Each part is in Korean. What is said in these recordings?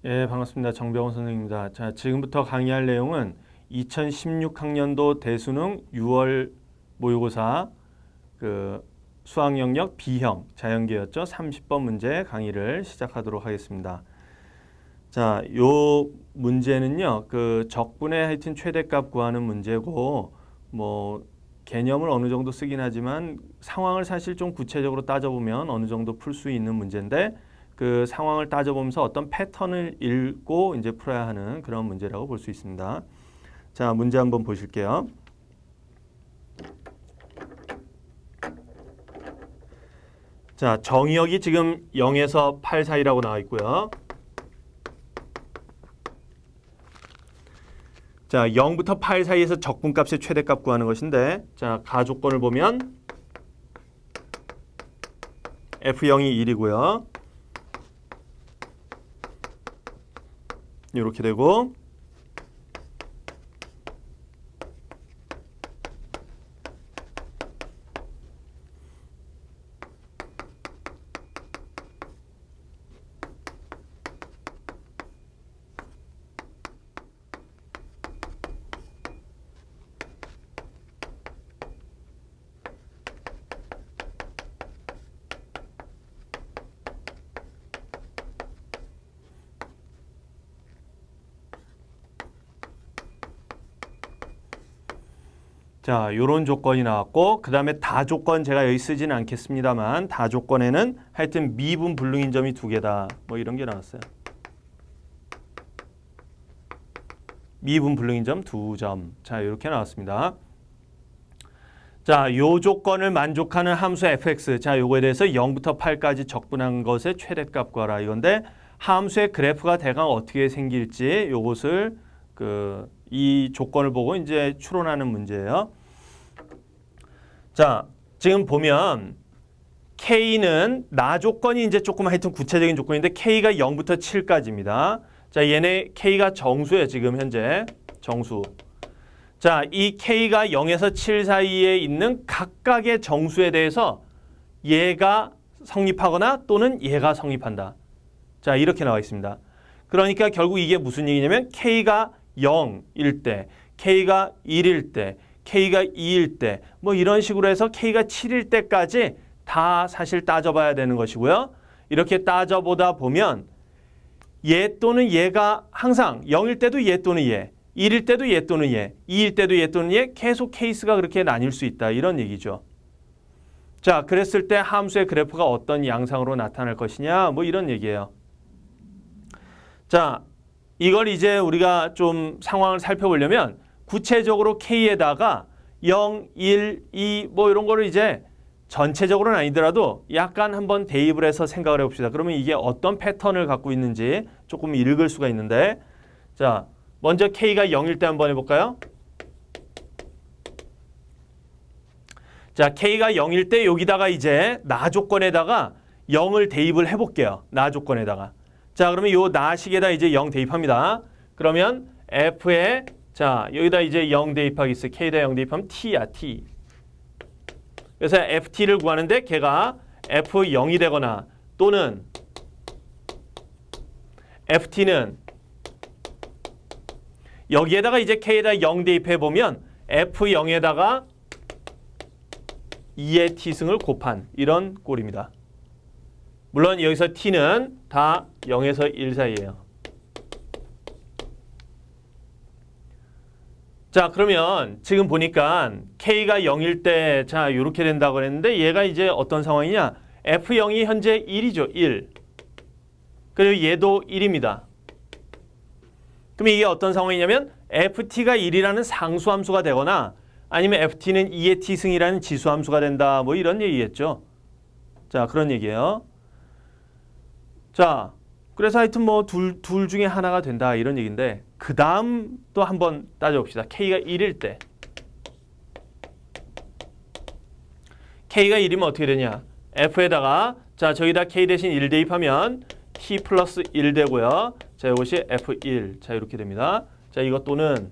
예, 반갑습니다. 정병훈 선생님입니다. 자, 지금부터 강의할 내용은 2016학년도 대수능 6월 모의고사 수학 영역 B형 자연계였죠. 30번 문제 강의를 시작하도록 하겠습니다. 자, 요 문제는요. 적분의 하여튼 최대값 구하는 문제고 개념을 어느 정도 쓰긴 하지만 상황을 사실 좀 구체적으로 따져보면 어느 정도 풀 수 있는 문제인데 그 상황을 따져보면서 어떤 패턴을 읽고 이제 풀어야 하는 그런 문제라고 볼 수 있습니다. 자, 문제 한번 보실게요. 자, 정의역이 지금 0에서 8 사이라고 나와 있고요. 자, 0부터 8 사이에서 적분값의 최대값 구하는 것인데, 자, 가조건을 보면 F0이 1이고요. 이렇게 되고, 자, 요런 조건이 나왔고, 그 다음에 다조건 제가 여기 쓰지는 않겠습니다만, 다조건에는 하여튼 미분 불능인 점이 2개다. 이런 게 나왔어요. 미분 불능인 점 2점. 자, 이렇게 나왔습니다. 자, 요 조건을 만족하는 함수 fx. 자, 요거에 대해서 0부터 8까지 적분한 것의 최대값 구하라. 이건데, 함수의 그래프가 대강 어떻게 생길지 요것을 이 조건을 보고 이제 추론하는 문제예요. 자, 지금 보면 K는 나 조건이 이제 조금 하여튼 구체적인 조건인데 K가 0부터 7까지입니다. 자, 얘네 K가 정수예요. 지금 현재 정수. 자, 이 K가 0에서 7 사이에 있는 각각의 정수에 대해서 얘가 성립하거나 또는 얘가 성립한다. 자, 이렇게 나와 있습니다. 그러니까 결국 이게 무슨 얘기냐면 K가 0일 때, K가 1일 때, K가 2일 때, 이런 식으로 해서 K가 7일 때까지 다 사실 따져봐야 되는 것이고요. 이렇게 따져보다 보면 얘 또는 얘가 항상 0일 때도 얘 또는 얘, 1일 때도 얘 또는 얘, 2일 때도 얘 또는 얘, 계속 케이스가 그렇게 나뉠 수 있다. 이런 얘기죠. 자, 그랬을 때 함수의 그래프가 어떤 양상으로 나타날 것이냐, 이런 얘기예요. 자, 이걸 이제 우리가 좀 상황을 살펴보려면 구체적으로 K에다가 0, 1, 2 이런 거를 이제 전체적으로는 아니더라도 약간 한번 대입을 해서 생각을 해봅시다. 그러면 이게 어떤 패턴을 갖고 있는지 조금 읽을 수가 있는데, 자, 먼저 K가 0일 때 한번 해볼까요? 자, K가 0일 때 여기다가 이제 나 조건에다가 0을 대입을 해볼게요. 나 조건에다가. 자, 그러면 요 나식에다 이제 0 대입합니다. 그러면 F에 자, 여기다 이제 0 대입하겠어요. K에다 0 대입하면 T야, T. 그래서 FT를 구하는데 걔가 F0이 되거나 또는 FT는 여기에다가 이제 K에다 0 대입해 보면 F0에다가 2의 T승을 곱한 이런 꼴입니다. 물론 여기서 T는 다 0에서 1 사이예요. 자, 그러면 지금 보니까 K가 0일 때 자, 이렇게 된다고 했는데 얘가 이제 어떤 상황이냐? F0이 현재 1이죠. 1. 그리고 얘도 1입니다. 그럼 이게 어떤 상황이냐면 FT가 1이라는 상수함수가 되거나 아니면 FT는 2의 T승이라는 지수함수가 된다. 이런 얘기겠죠. 자, 그런 얘기예요. 자, 그래서 하여튼 둘 중에 하나가 된다 이런 얘기인데 그 다음 또 한번 따져봅시다. K가 1일 때 K가 1이면 어떻게 되냐? F에다가 자, 저기다 K 대신 1 대입하면 T 플러스 1 되고요. 자, 이것이 F1. 자, 이렇게 됩니다. 자, 이것 또는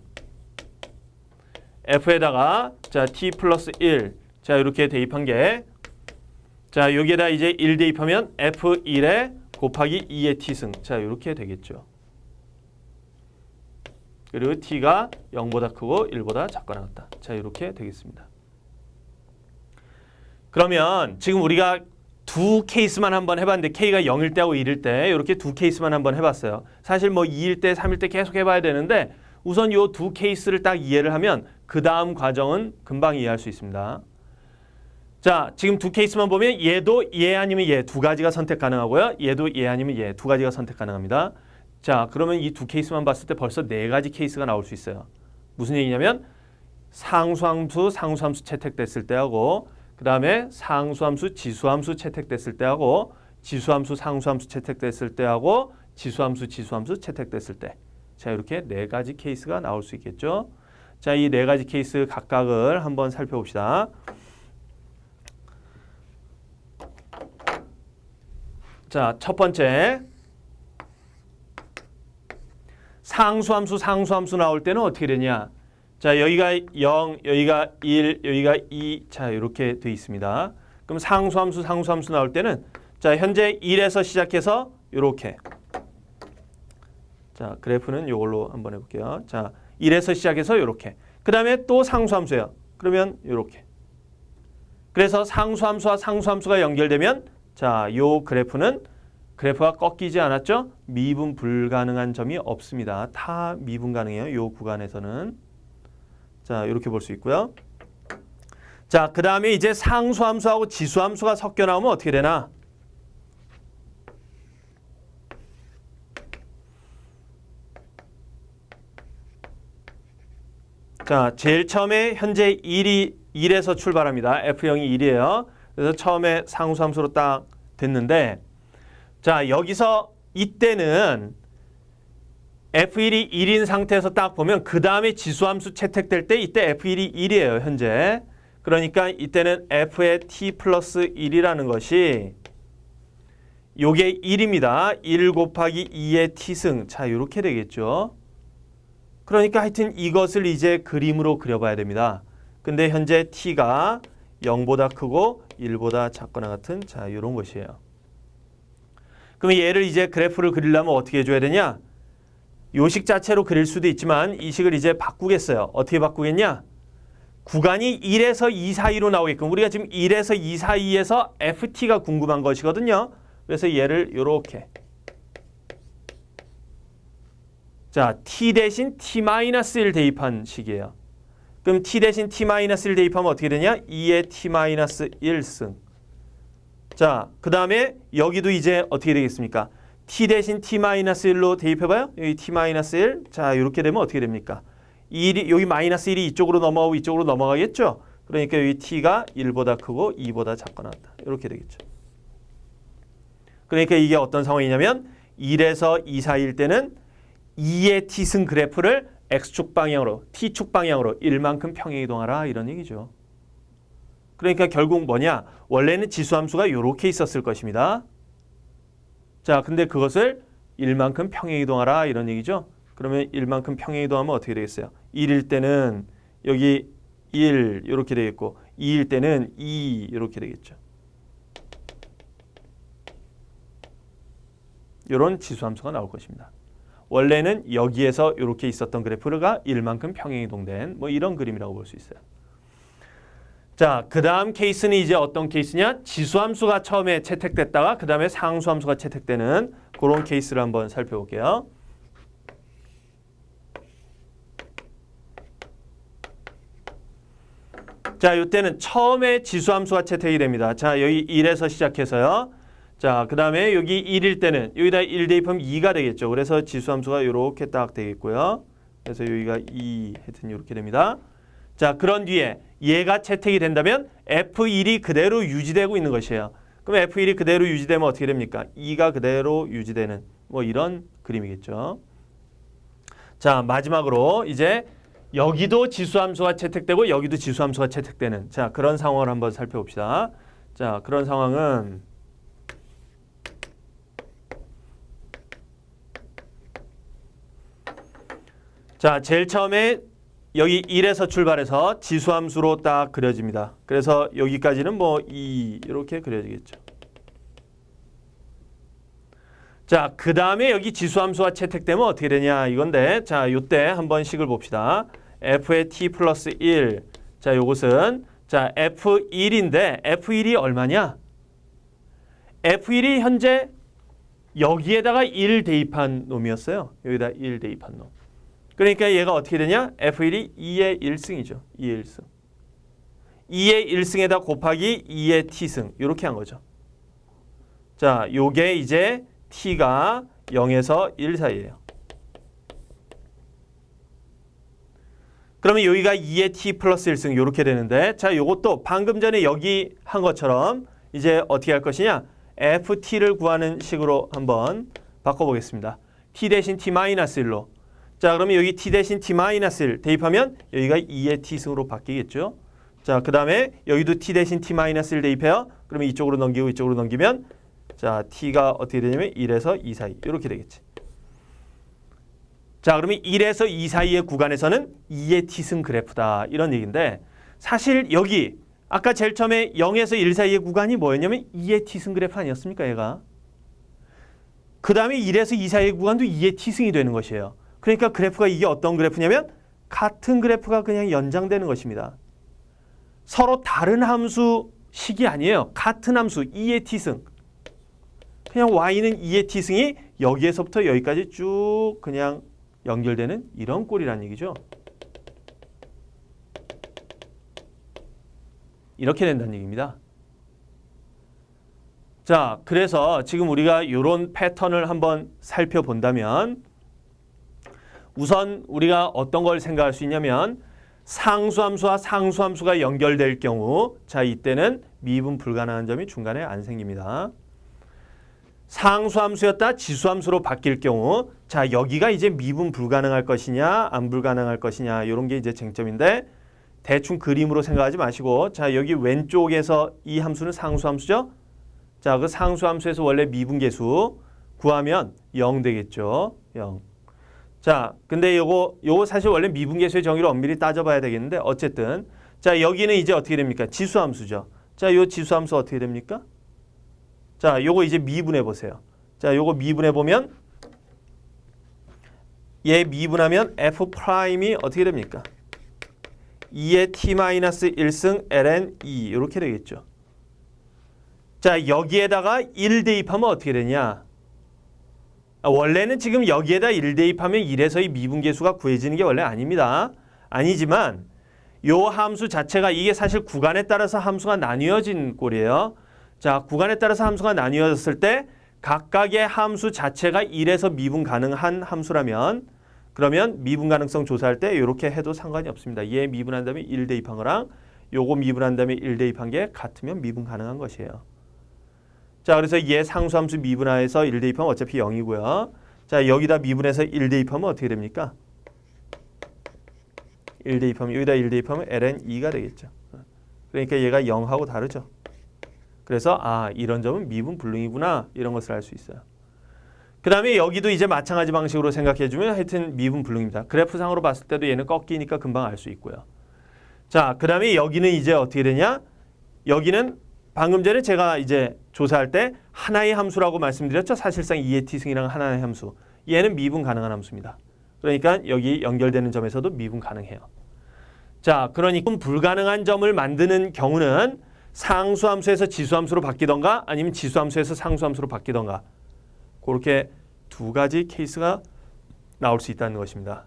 F에다가 자, T 플러스 1. 자, 이렇게 대입한 게 자, 여기에다 이제 1 대입하면 F1에 곱하기 2의 t승. 자, 이렇게 되겠죠. 그리고 t가 0보다 크고 1보다 작거나 같다. 자, 이렇게 되겠습니다. 그러면 지금 우리가 두 케이스만 한번 해봤는데 k가 0일 때하고 1일 때 이렇게 두 케이스만 한번 해봤어요. 사실 뭐 2일 때, 3일 때 계속 해봐야 되는데 우선 이 두 케이스를 딱 이해를 하면 그 다음 과정은 금방 이해할 수 있습니다. 자, 지금 두 케이스만 보면 얘도 얘 아니면 얘 두 가지가 선택 가능하고요. 얘도 얘 아니면 얘 두 가지가 선택 가능합니다. 자, 그러면 이 두 케이스만 봤을 때 벌써 네 가지 케이스가 나올 수 있어요. 무슨 얘기냐면 상수함수, 상수함수 채택됐을 때하고 그 다음에 상수함수, 지수함수 채택됐을 때하고 지수함수, 상수함수 채택됐을 때하고 지수함수, 지수함수 채택됐을 때. 자, 이렇게 네 가지 케이스가 나올 수 있겠죠. 자, 이 네 가지 케이스 각각을 한번 살펴봅시다. 자, 첫 번째. 상수함수 나올 때는 어떻게 되냐? 자, 여기가 0, 여기가 1, 여기가 2. 자, 이렇게 돼 있습니다. 그럼 상수함수 나올 때는 자, 현재 1에서 시작해서 이렇게. 자, 그래프는 이걸로 한번 해볼게요. 자, 1에서 시작해서 이렇게. 그 다음에 또 상수함수예요. 그러면 이렇게. 그래서 상수함수와 상수함수가 연결되면 자, 요 그래프가 꺾이지 않았죠? 미분 불가능한 점이 없습니다. 다 미분 가능해요. 요 구간에서는. 자, 이렇게 볼 수 있고요. 자, 그 다음에 이제 상수함수하고 지수함수가 섞여 나오면 어떻게 되나? 자, 제일 처음에 현재 1에서 출발합니다. F0이 1이에요. 그래서 처음에 상수함수로 딱 됐는데 자, 여기서 이때는 F1이 1인 상태에서 딱 보면 그 다음에 지수함수 채택될 때 이때 F1이 1이에요. 현재. 그러니까 이때는 F의 T 플러스 1이라는 것이 요게 1입니다. 1 곱하기 2의 T승. 자, 이렇게 되겠죠. 그러니까 하여튼 이것을 이제 그림으로 그려봐야 됩니다. 근데 현재 T가 0보다 크고 1보다 작거나 같은 자, 이런 것이에요. 그럼 얘를 이제 그래프를 그리려면 어떻게 해줘야 되냐? 요식 자체로 그릴 수도 있지만 이 식을 이제 바꾸겠어요. 어떻게 바꾸겠냐? 구간이 1에서 2 사이로 나오게끔 우리가 지금 1에서 2 사이에서 FT가 궁금한 것이거든요. 그래서 얘를 이렇게 자, T 대신 T-1 대입한 식이에요. 그럼 T 대신 T-1 대입하면 어떻게 되냐? 2의 T-1승. 자, 그 다음에 여기도 이제 어떻게 되겠습니까? T 대신 T-1로 대입해봐요. 여기 T-1. 자, 이렇게 되면 어떻게 됩니까? 1이, 여기 마이너스 1이 이쪽으로 넘어가고 이쪽으로 넘어가겠죠? 그러니까 여기 T가 1보다 크고 2보다 작거나 같다. 이렇게 되겠죠. 그러니까 이게 어떤 상황이냐면 1에서 2 사이일 때는 2의 T승 그래프를 X축 방향으로, T축 방향으로 1만큼 평행이동하라 이런 얘기죠. 그러니까 결국 뭐냐? 원래는 지수함수가 이렇게 있었을 것입니다. 자, 근데 그것을 1만큼 평행이동하라 이런 얘기죠. 그러면 1만큼 평행이동하면 어떻게 되겠어요? 1일 때는 여기 1 이렇게 되겠고 2일 때는 2 이렇게 되겠죠. 이런 지수함수가 나올 것입니다. 원래는 여기에서 이렇게 있었던 그래프가 1만큼 평행이동된 뭐 이런 그림이라고 볼 수 있어요. 자, 그 다음 케이스는 이제 어떤 케이스냐? 지수함수가 처음에 채택됐다가 그 다음에 상수함수가 채택되는 그런 케이스를 한번 살펴볼게요. 자, 이때는 처음에 지수함수가 채택이 됩니다. 자, 여기 1에서 시작해서요. 자, 그 다음에 여기 1일 때는 여기다 1 대입하면 2가 되겠죠. 그래서 지수함수가 이렇게 딱 되겠고요. 그래서 여기가 2 하여튼 이렇게 됩니다. 자, 그런 뒤에 얘가 채택이 된다면 F1이 그대로 유지되고 있는 것이에요. 그럼 F1이 그대로 유지되면 어떻게 됩니까? 2가 그대로 유지되는 뭐 이런 그림이겠죠. 자, 마지막으로 이제 여기도 지수함수가 채택되고 여기도 지수함수가 채택되는 자, 그런 상황을 한번 살펴봅시다. 자, 그런 상황은 자, 제일 처음에 여기 1에서 출발해서 지수함수로 딱 그려집니다. 그래서 여기까지는 뭐 2 이렇게 그려지겠죠. 자, 그 다음에 여기 지수함수가 채택되면 어떻게 되냐 이건데, 자, 요때 한번 식을 봅시다. f의 t 플러스 1. 자, 요것은 자 f1인데 f1이 얼마냐? f1이 현재 여기에다가 1 대입한 놈이었어요. 여기다 1 대입한 놈. 그러니까 얘가 어떻게 되냐? f1이 2의 1승이죠. 2의 1승. 2의 1승에다 곱하기 2의 t승. 이렇게 한 거죠. 자, 요게 이제 t가 0에서 1 사이예요. 그러면 여기가 2의 t 플러스 1승 이렇게 되는데, 자, 요것도 방금 전에 여기 한 것처럼 이제 어떻게 할 것이냐? ft를 구하는 식으로 한번 바꿔보겠습니다. t 대신 t 마이너스 1로. 자, 그러면 여기 t 대신 t 마이너스 1 대입하면 여기가 2의 t승으로 바뀌겠죠. 자, 그 다음에 여기도 t 대신 t 마이너스 1 대입해요. 그러면 이쪽으로 넘기고 이쪽으로 넘기면 자, t가 어떻게 되냐면 1에서 2 사이 이렇게 되겠지. 자, 그러면 1에서 2 사이의 구간에서는 2의 t승 그래프다 이런 얘기인데, 사실 여기 아까 제일 처음에 0에서 1 사이의 구간이 뭐였냐면 2의 t승 그래프 아니었습니까 얘가. 그 다음에 1에서 2 사이의 구간도 2의 t승이 되는 것이에요. 그러니까 그래프가 이게 어떤 그래프냐면 같은 그래프가 그냥 연장되는 것입니다. 서로 다른 함수식이 아니에요. 같은 함수 2의 t승. 그냥 y는 2의 t승이 여기에서부터 여기까지 쭉 그냥 연결되는 이런 꼴이란 얘기죠. 이렇게 된다는 얘기입니다. 자, 그래서 지금 우리가 이런 패턴을 한번 살펴본다면, 우선 우리가 어떤 걸 생각할 수 있냐면 상수함수와 상수함수가 연결될 경우, 자, 이때는 미분 불가능한 점이 중간에 안 생깁니다. 상수함수였다 지수함수로 바뀔 경우, 자, 여기가 이제 미분 불가능할 것이냐 안 불가능할 것이냐 이런 게 이제 쟁점인데, 대충 그림으로 생각하지 마시고, 자, 여기 왼쪽에서 이 함수는 상수함수죠. 자, 그 상수함수에서 원래 미분계수 구하면 0 되겠죠. 0. 자, 근데 요거 사실 원래 미분계수의 정의를 엄밀히 따져봐야 되겠는데, 어쨌든 자, 여기는 이제 어떻게 됩니까? 지수함수죠. 자, 요 지수함수 어떻게 됩니까? 자, 요거 이제 미분해 보세요. 자, 요거 미분해 보면 얘 미분하면 f 프라임이 어떻게 됩니까? 2의 t-1승 ln 2 이렇게 되겠죠. 자, 여기에다가 1 대입하면 어떻게 되냐? 원래는 지금 여기에다 1 대입하면 1에서 이 미분계수가 구해지는 게 원래 아닙니다. 아니지만 요 함수 자체가 이게 사실 구간에 따라서 함수가 나뉘어진 꼴이에요. 자, 구간에 따라서 함수가 나뉘어졌을 때 각각의 함수 자체가 1에서 미분 가능한 함수라면, 그러면 미분 가능성 조사할 때 이렇게 해도 상관이 없습니다. 얘 미분한 다음에 1 대입한 거랑 요거 미분한 다음에 1 대입한 게 같으면 미분 가능한 것이에요. 자, 그래서 얘 상수함수 미분하에서 1 대입하면 어차피 0이고요. 자, 여기다 미분해서 1 대입하면 어떻게 됩니까? 1 대입하면 여기다 1 대입하면 ln 2가 되겠죠. 그러니까 얘가 0하고 다르죠. 그래서 아, 이런 점은 미분 불능이구나 이런 것을 알 수 있어요. 그 다음에 여기도 이제 마찬가지 방식으로 생각해주면 하여튼 미분 불능입니다. 그래프상으로 봤을 때도 얘는 꺾이니까 금방 알 수 있고요. 자, 그 다음에 여기는 이제 어떻게 되냐? 여기는 방금 전에 제가 이제 조사할 때 하나의 함수라고 말씀드렸죠. 사실상 2의 t승이랑 하나의 함수. 얘는 미분 가능한 함수입니다. 그러니까 여기 연결되는 점에서도 미분 가능해요. 자, 그러니까 불가능한 점을 만드는 경우는 상수함수에서 지수함수로 바뀌던가 아니면 지수함수에서 상수함수로 바뀌던가, 그렇게 두 가지 케이스가 나올 수 있다는 것입니다.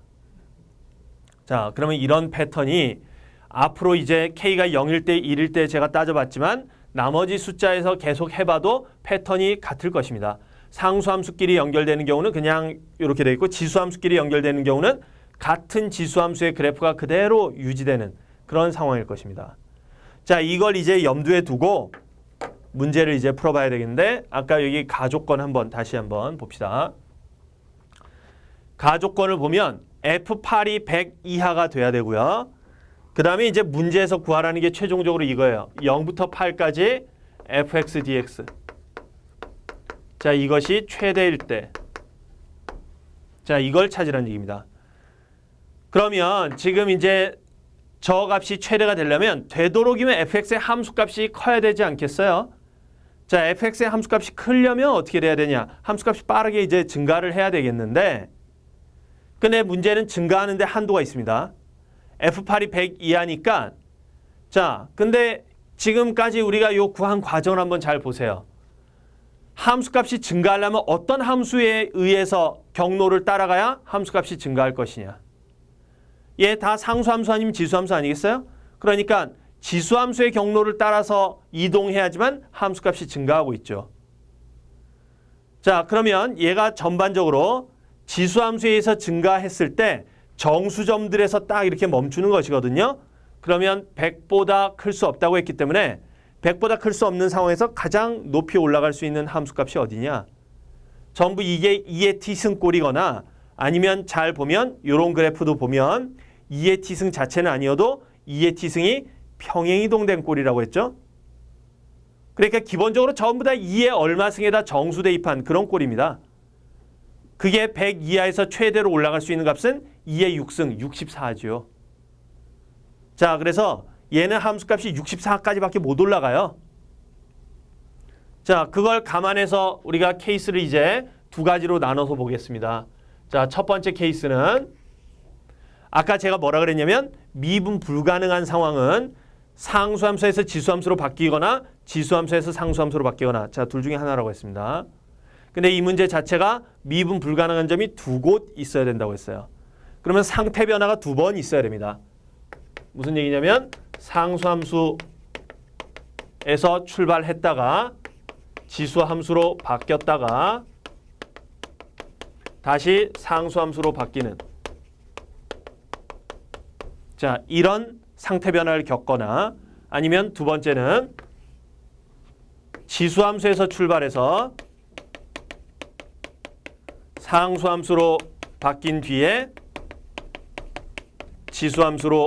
자, 그러면 이런 패턴이 앞으로 이제 K가 0일 때 1일 때 제가 따져봤지만 나머지 숫자에서 계속 해봐도 패턴이 같을 것입니다. 상수함수끼리 연결되는 경우는 그냥 이렇게 되어 있고, 지수함수끼리 연결되는 경우는 같은 지수함수의 그래프가 그대로 유지되는 그런 상황일 것입니다. 자, 이걸 이제 염두에 두고 문제를 이제 풀어봐야 되겠는데, 아까 여기 가조건 다시 한번 봅시다. 가조건을 보면 F8이 100 이하가 돼야 되고요. 그 다음에 이제 문제에서 구하라는 게 최종적으로 이거예요. 0부터 8까지 fx dx. 자, 이것이 최대일 때. 자, 이걸 찾으라는 얘기입니다. 그러면 지금 이제 저 값이 최대가 되려면 되도록이면 fx의 함수값이 커야 되지 않겠어요? 자, fx의 함수값이 크려면 어떻게 돼야 되냐? 함수값이 빠르게 이제 증가를 해야 되겠는데, 근데 문제는 증가하는데 한도가 있습니다. f8이 100 이하니까, 자, 근데 지금까지 우리가 요 구한 과정을 한번 잘 보세요. 함수값이 증가하려면 어떤 함수에 의해서 경로를 따라가야 함수값이 증가할 것이냐? 얘 다 상수함수 아니면 지수함수 아니겠어요? 그러니까 지수함수의 경로를 따라서 이동해야지만 함수값이 증가하고 있죠. 자, 그러면 얘가 전반적으로 지수함수에 의해서 증가했을 때 정수점들에서 딱 이렇게 멈추는 것이거든요. 그러면 100보다 클 수 없다고 했기 때문에 100보다 클 수 없는 상황에서 가장 높이 올라갈 수 있는 함수값이 어디냐? 전부 이게 2의 t승꼴이거나 아니면 잘 보면 이런 그래프도 보면 2의 t승 자체는 아니어도 2의 t승이 평행이동된 꼴이라고 했죠. 그러니까 기본적으로 전부 다 2의 얼마승에다 정수 대입한 그런 꼴입니다. 그게 100 이하에서 최대로 올라갈 수 있는 값은 2의 6승 64죠. 자, 그래서 얘는 함수값이 64까지밖에 못 올라가요. 자, 그걸 감안해서 우리가 케이스를 이제 두 가지로 나눠서 보겠습니다. 자, 첫 번째 케이스는 아까 제가 뭐라 그랬냐면 미분 불가능한 상황은 상수함수에서 지수함수로 바뀌거나 지수함수에서 상수함수로 바뀌거나, 자, 둘 중에 하나라고 했습니다. 근데 이 문제 자체가 미분 불가능한 점이 두 곳 있어야 된다고 했어요. 그러면 상태 변화가 두 번 있어야 됩니다. 무슨 얘기냐면 상수함수에서 출발했다가 지수함수로 바뀌었다가 다시 상수함수로 바뀌는, 자, 이런 상태 변화를 겪거나, 아니면 두 번째는 지수함수에서 출발해서 상수함수로 바뀐 뒤에 지수함수로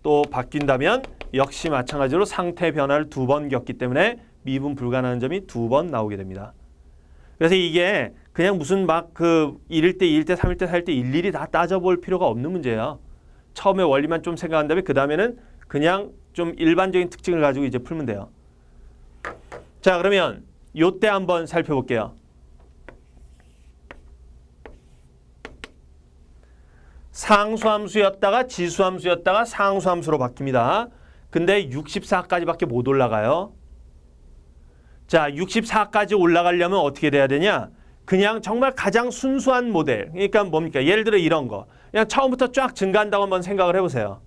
또 바뀐다면 역시 마찬가지로 상태 변화를 두 번 겪기 때문에 미분 불가능한 점이 두 번 나오게 됩니다. 그래서 이게 그냥 무슨 막 그 1일 때, 2일 때, 3일 때, 4일 때 일일이 다 따져볼 필요가 없는 문제예요. 처음에 원리만 좀 생각한 다음에 그 다음에는 그냥 좀 일반적인 특징을 가지고 이제 풀면 돼요. 자, 그러면 요때 한번 살펴볼게요. 상수함수였다가 지수함수였다가 상수함수로 바뀝니다. 근데 64까지밖에 못 올라가요. 자, 64까지 올라가려면 어떻게 돼야 되냐? 그냥 정말 가장 순수한 모델. 그러니까 뭡니까? 예를 들어 이런 거. 그냥 처음부터 쫙 증가한다고 한번 생각을 해보세요.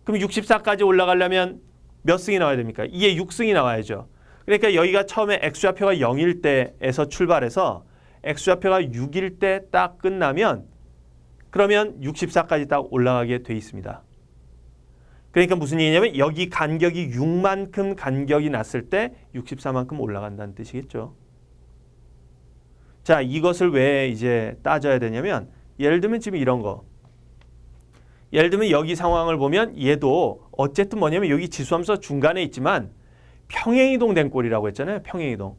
그럼 64까지 올라가려면 몇 승이 나와야 됩니까? 2의 6승이 나와야죠. 그러니까 여기가 처음에 x좌표가 0일 때에서 출발해서 x좌표가 6일 때 딱 끝나면 그러면 64까지 딱 올라가게 돼 있습니다. 그러니까 무슨 얘기냐면 여기 간격이 6만큼 간격이 났을 때 64만큼 올라간다는 뜻이겠죠. 자, 이것을 왜 이제 따져야 되냐면 예를 들면 지금 이런 거. 예를 들면 여기 상황을 보면 얘도 어쨌든 뭐냐면 여기 지수함수 중간에 있지만 평행이동된 꼴이라고 했잖아요. 평행이동.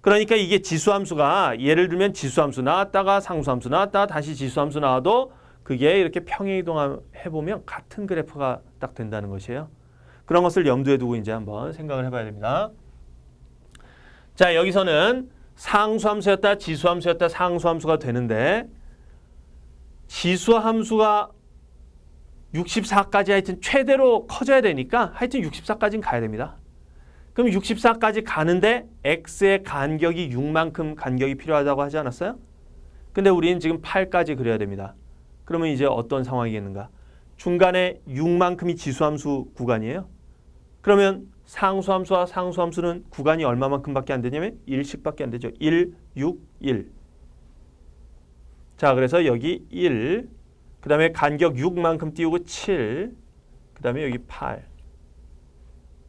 그러니까 이게 지수함수가 예를 들면 지수함수 나왔다가 상수함수 나왔다가 다시 지수함수 나와도 그게 이렇게 평행이동 해보면 같은 그래프가 딱 된다는 것이에요. 그런 것을 염두에 두고 이제 한번 생각을 해봐야 됩니다. 자, 여기서는 상수함수였다 지수함수였다 상수함수가 되는데 지수함수가 64까지 하여튼 최대로 커져야 되니까 하여튼 64까지는 가야 됩니다. 그럼 64까지 가는데 x의 간격이 6만큼 간격이 필요하다고 하지 않았어요? 근데 우리는 지금 8까지 그려야 됩니다. 그러면 이제 어떤 상황이겠는가? 중간에 6만큼이 지수함수 구간이에요. 그러면 상수함수와 상수함수는 구간이 얼마만큼밖에 안 되냐면 1씩밖에 안 되죠. 1, 6, 1. 자, 그래서 여기 1, 그 다음에 간격 6만큼 띄우고 7, 그 다음에 여기 8.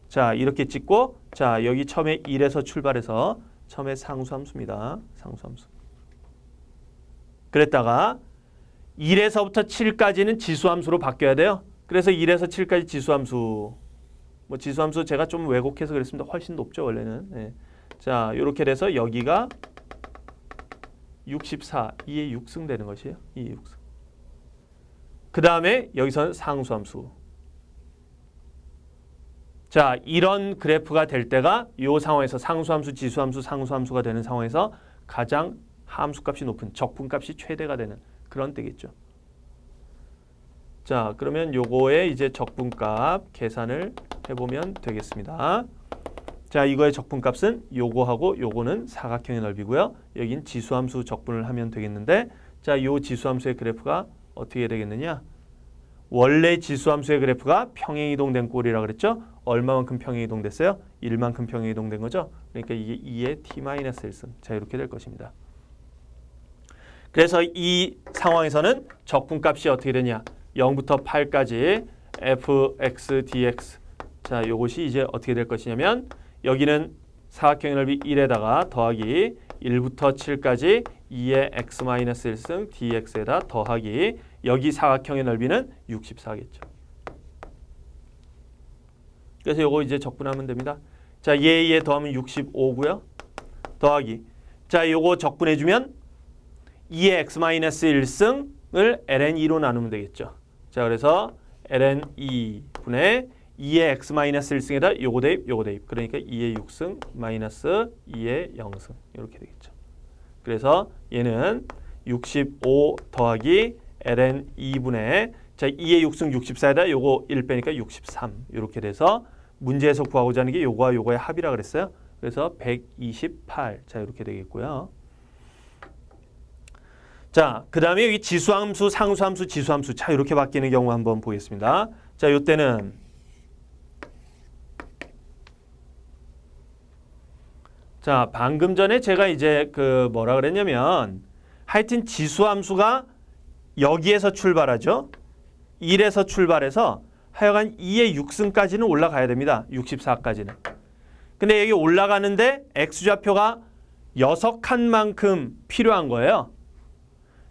자, 이렇게 찍고, 자, 여기 처음에 1에서 출발해서 처음에 상수함수입니다. 상수함수. 그랬다가 1에서부터 7까지는 지수함수로 바뀌어야 돼요. 그래서 1에서 7까지 지수함수. 뭐 지수함수 제가 좀 왜곡해서 그랬습니다. 훨씬 높죠, 원래는. 네. 자, 이렇게 돼서 여기가 64, 2의 6승 되는 것이에요. 2의 6승. 그 다음에 여기서는 상수함수. 자, 이런 그래프가 될 때가 이 상황에서 상수함수, 지수함수, 상수함수가 되는 상황에서 가장 함수값이 높은 적분값이 최대가 되는 그런 때겠죠. 자, 그러면 요거의 이제 적분값 계산을 해보면 되겠습니다. 자, 이거의 적분값은 요거하고 요거는 사각형의 넓이고요. 여긴 지수함수 적분을 하면 되겠는데, 자, 요 지수함수의 그래프가 어떻게 되겠느냐? 원래 지수함수의 그래프가 평행이동된 꼴이라 그랬죠? 얼마만큼 평행이동됐어요? 1만큼 평행이동된 거죠? 그러니까 이게 2의 t-1승. 자, 이렇게 될 것입니다. 그래서 이 상황에서는 적분값이 어떻게 되냐? 0부터 8까지 fx dx. 자, 요것이 이제 어떻게 될 것이냐면 여기는 사각형의 넓이 1에다가 더하기 1부터 7까지 2의 x-1승 dx에다 더하기 여기 사각형의 넓이는 64겠죠. 그래서 요거 이제 적분하면 됩니다. 자, 얘 더하면 65고요. 더하기. 자, 요거 적분해주면 2의 x-1승을 ln2로 나누면 되겠죠. 자, 그래서 ln2분의 2의 x-1승에다 요거 대입, 요거 대입. 그러니까 2의 6승 마이너스 2의 0승. 이렇게 되겠죠. 그래서 얘는 65 더하기 ln2분의 자, 2의 6승 64에다 요거 1 빼니까 63. 이렇게 돼서 문제에서 구하고자 하는 게 요거와 요거의 합이라 그랬어요. 그래서 128. 자, 이렇게 되겠고요. 자, 그 다음에 여기 지수함수, 상수함수, 지수함수. 자, 이렇게 바뀌는 경우 한번 보겠습니다. 자, 요때는 자, 방금 전에 제가 이제 그 뭐라 그랬냐면 하여튼 지수함수가 여기에서 출발하죠. 1에서 출발해서 하여간 2의 6승까지는 올라가야 됩니다. 64까지는. 근데 여기 올라가는데 X좌표가 6칸만큼 필요한 거예요.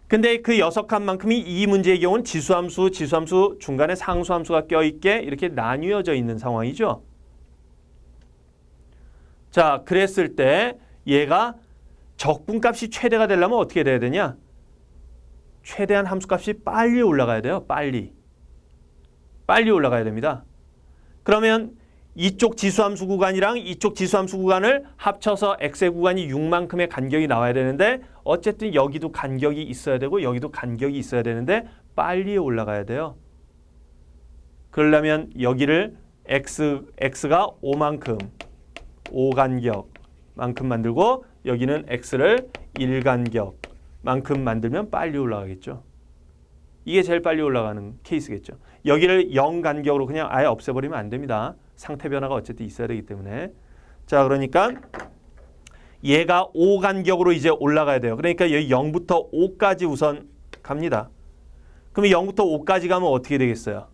근데 그 6칸만큼이 이 문제의 경우는 지수함수, 지수함수 중간에 상수함수가 껴있게 이렇게 나뉘어져 있는 상황이죠. 자, 그랬을 때 얘가 적분값이 최대가 되려면 어떻게 돼야 되냐? 최대한 함수값이 빨리 올라가야 돼요. 빨리 올라가야 됩니다. 그러면 이쪽 지수함수 구간이랑 이쪽 지수함수 구간을 합쳐서 x의 구간이 6만큼의 간격이 나와야 되는데 어쨌든 여기도 간격이 있어야 되고 여기도 간격이 있어야 되는데 빨리 올라가야 돼요. 그러려면 여기를 x가 5만큼 5간격만큼 만들고 여기는 x를 1간격만큼 만들면 빨리 올라가겠죠. 이게 제일 빨리 올라가는 케이스겠죠. 여기를 0 간격으로 그냥 아예 없애버리면 안 됩니다. 상태 변화가 어쨌든 있어야 되기 때문에. 자, 그러니까 얘가 5 간격으로 이제 올라가야 돼요. 그러니까 여기 0부터 5까지 우선 갑니다. 그럼 0부터 5까지 가면 어떻게 되겠어요?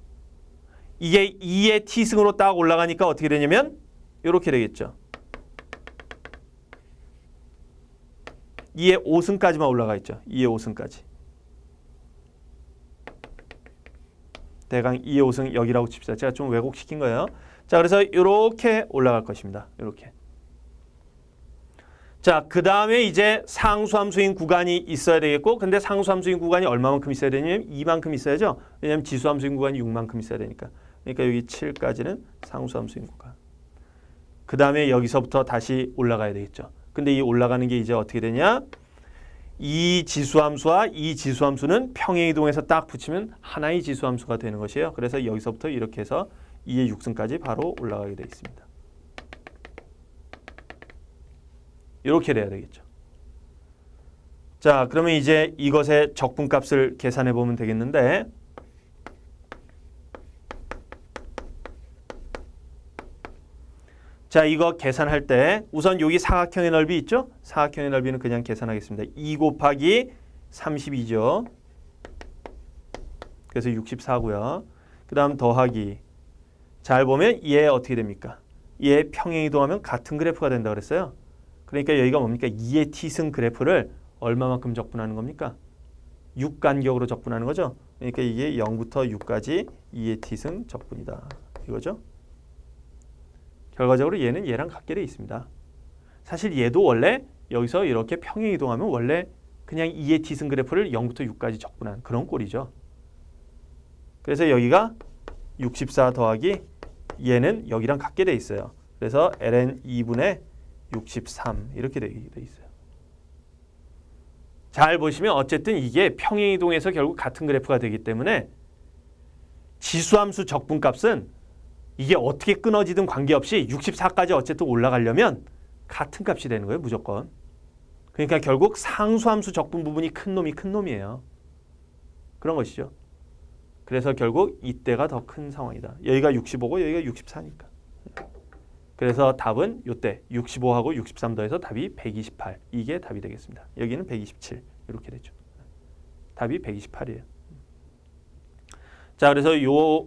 이게 2의 t승으로 딱 올라가니까 어떻게 되냐면 이렇게 되겠죠. 2의 5승까지만 올라가 있죠. 2의 5승까지. 대강 2의 5승 여기라고 칩시다. 제가 좀 왜곡시킨 거예요. 자, 그래서 이렇게 올라갈 것입니다. 이렇게. 자, 그 다음에 이제 상수함수인 구간이 있어야 되겠고, 근데 상수함수인 구간이 얼마만큼 있어야 되냐면 2만큼 있어야죠. 왜냐하면 지수함수인 구간이 6만큼 있어야 되니까. 그러니까 여기 7까지는 상수함수인 구간. 그 다음에 여기서부터 다시 올라가야 되겠죠. 근데 이 올라가는 게 이제 어떻게 되냐? 이 지수함수와 이 지수함수는 평행이동해서 딱 붙이면 하나의 지수함수가 되는 것이에요. 그래서 여기서부터 이렇게 해서 2의 6승까지 바로 올라가게 되어 있습니다. 이렇게 돼야 되겠죠. 자, 그러면 이제 이것의 적분값을 계산해 보면 되겠는데 자, 이거 계산할 때 우선 여기 사각형의 넓이 있죠? 사각형의 넓이는 그냥 계산하겠습니다. 2 곱하기 32죠. 그래서 64고요. 그 다음 더하기. 잘 보면 얘 어떻게 됩니까? 얘 평행이동하면 같은 그래프가 된다고 그랬어요. 그러니까 여기가 뭡니까? 2의 t승 그래프를 얼마만큼 적분하는 겁니까? 6간격으로 적분하는 거죠. 그러니까 이게 0부터 6까지 2의 t승 적분이다. 이거죠. 결과적으로 얘는 얘랑 같게 돼 있습니다. 사실 얘도 원래 여기서 이렇게 평행이동하면 원래 그냥 2의 t승 그래프를 0부터 6까지 적분한 그런 꼴이죠. 그래서 여기가 64 더하기 얘는 여기랑 같게 돼 있어요. 그래서 ln 2분의 63 이렇게 돼 있어요. 잘 보시면 어쨌든 이게 평행이동에서 결국 같은 그래프가 되기 때문에 지수함수 적분값은 이게 어떻게 끊어지든 관계없이 64까지 어쨌든 올라가려면 같은 값이 되는 거예요. 무조건. 그러니까 결국 상수함수 적분 부분이 큰 놈이 큰 놈이에요. 그런 것이죠. 그래서 결국 이때가 더 큰 상황이다. 여기가 65고 여기가 64니까. 그래서 답은 이때 65하고 63 더해서 답이 128. 이게 답이 되겠습니다. 여기는 127 이렇게 되죠. 답이 128이에요. 자, 그래서 이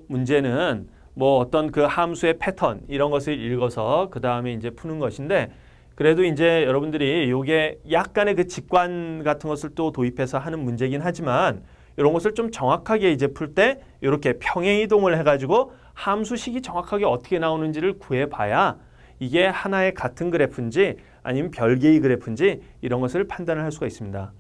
문제는 뭐 어떤 그 함수의 패턴 이런 것을 읽어서 그 다음에 이제 푸는 것인데 그래도 이제 여러분들이 이게 약간의 그 직관 같은 것을 또 도입해서 하는 문제긴 하지만 이런 것을 좀 정확하게 이제 풀 때 이렇게 평행이동을 해가지고 함수식이 정확하게 어떻게 나오는지를 구해봐야 이게 하나의 같은 그래프인지 아니면 별개의 그래프인지 이런 것을 판단을 할 수가 있습니다.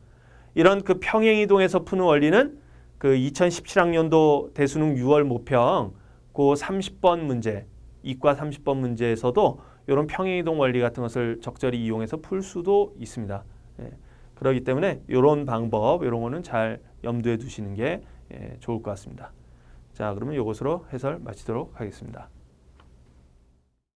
이런 그 평행이동에서 푸는 원리는 그 2017학년도 대수능 6월 모평 그 30번 문제, 이과 30번 문제에서도 이런 평행이동 원리 같은 것을 적절히 이용해서 풀 수도 있습니다. 예. 그렇기 때문에 이런 방법, 이런 거는 잘 염두에 두시는 게 좋을 것 같습니다. 자, 그러면 이것으로 해설 마치도록 하겠습니다.